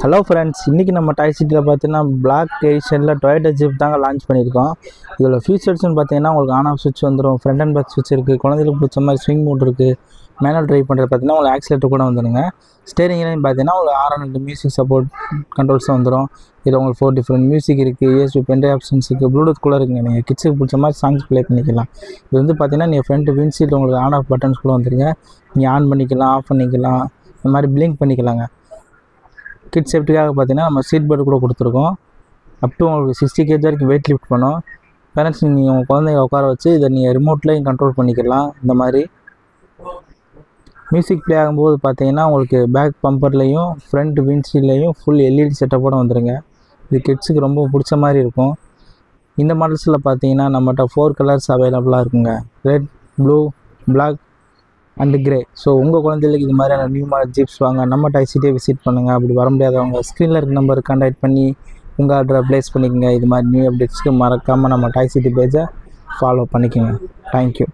Hello friends, இன்றைக்கி நம்ம டாய் சிட்டியில் பார்த்தீங்கன்னா பிளாக் எடிஷனில் டொயோட்டா ஜீப் தாங்க லான்ச் பண்ணியிருக்கோம். இதில் ஃபீச்சர்ஸ்னு பார்த்தீங்கன்னா உங்களுக்கு ஆன் ஆஃப் சுவிட்ச் வந்துடும், ஃப்ரண்ட் அண்ட் பேக் சுவிட்ச் இருக்குது, குழந்தைகளுக்கு பிடிச்ச மாதிரி ஸ்விங் மோட் இருக்குது, மேனுவல் ட்ரைவ் பண்ணுறது பார்த்தீங்கன்னா உங்களுக்கு ஆக்சிலேட்டர் கூட வந்துடுங்க. ஸ்டேரிங்லையும் பார்த்தீங்கன்னா உங்களுக்கு R&D மியூசிக் சப்போர்ட் கண்ட்ரோல்ஸும் வந்துடும். இதில் உங்களுக்கு 4 டிஃப்ரெண்ட் மியூசிக் இருக்குது, USB பென்ட்ரைவ் ஆப்ஷன்ஸ் இருக்குது, ப்ளூடூத் கூட இருக்குங்க. நீங்கள் கிட்ஸுக்கு பிடிச்ச மாதிரி சாங்ஸ் ப்ளே பண்ணிக்கலாம். இது வந்து பார்த்தீங்கன்னா நீங்கள் ஃப்ரண்ட் விண்ட்ஷீல்டு உங்களுக்கு ஆன் ஆஃப் பட்டன்ஸ் கூட வந்துடுங்க. நீங்கள் ஆன் பண்ணிக்கலாம், ஆஃப் பண்ணிக்கலாம், இந்த மாதிரி பிளிங்க் பண்ணிக்கலாங்க. கிட் சேஃப்டிக்காக பார்த்தீங்கன்னா நம்ம சீட் பெல்ட் கூட கொடுத்துருக்கோம். அப் டு உங்களுக்கு 60 kg வரைக்கும் வெயிட் லிஃப்ட் பண்ணோம். பேரண்ட்ஸ் நீங்கள் உங்கள் குழந்தைங்க உட்கார வச்சு இதை நீங்கள் ரிமோட்லேயும் கண்ட்ரோல் பண்ணிக்கலாம். இந்த மாதிரி மியூசிக் ப்ளே ஆகும்போது பார்த்தீங்கன்னா உங்களுக்கு பேக் பம்பர்லேயும் ஃப்ரண்ட் விண்ட்ஷீல்ட்லேயும் ஃபுல் LED செட்டப்போட வந்துடுங்க. இது கிட்ஸுக்கு ரொம்ப பிடிச்ச மாதிரி இருக்கும். இந்த மாடல்ஸில் பார்த்தீங்கன்னா நம்மகிட்ட 4 கலர்ஸ் அவைலபிளாக இருக்குங்க. Red, blue, black and grey. So உங்கள் குழந்தைகளுக்கு இது மாதிரியான நியூ மாடல் ஜீப்ஸ் வாங்க நம்ம டாய் சிட்டியை விசிட் பண்ணுங்கள். அப்படி வர முடியாதவங்க ஸ்க்ரீனில் இருக்க நம்பருக்கு கான்டாக்ட் பண்ணி உங்கள் ஆர்டரை ப்ளேஸ் பண்ணிக்கோங்க. இது மாதிரி நியூ அப்டேட்ஸ்க்கு மறக்காமல் நம்ம டாய் சிட்டி பேஜை ஃபாலோ பண்ணிக்கோங்க. தேங்க்யூ.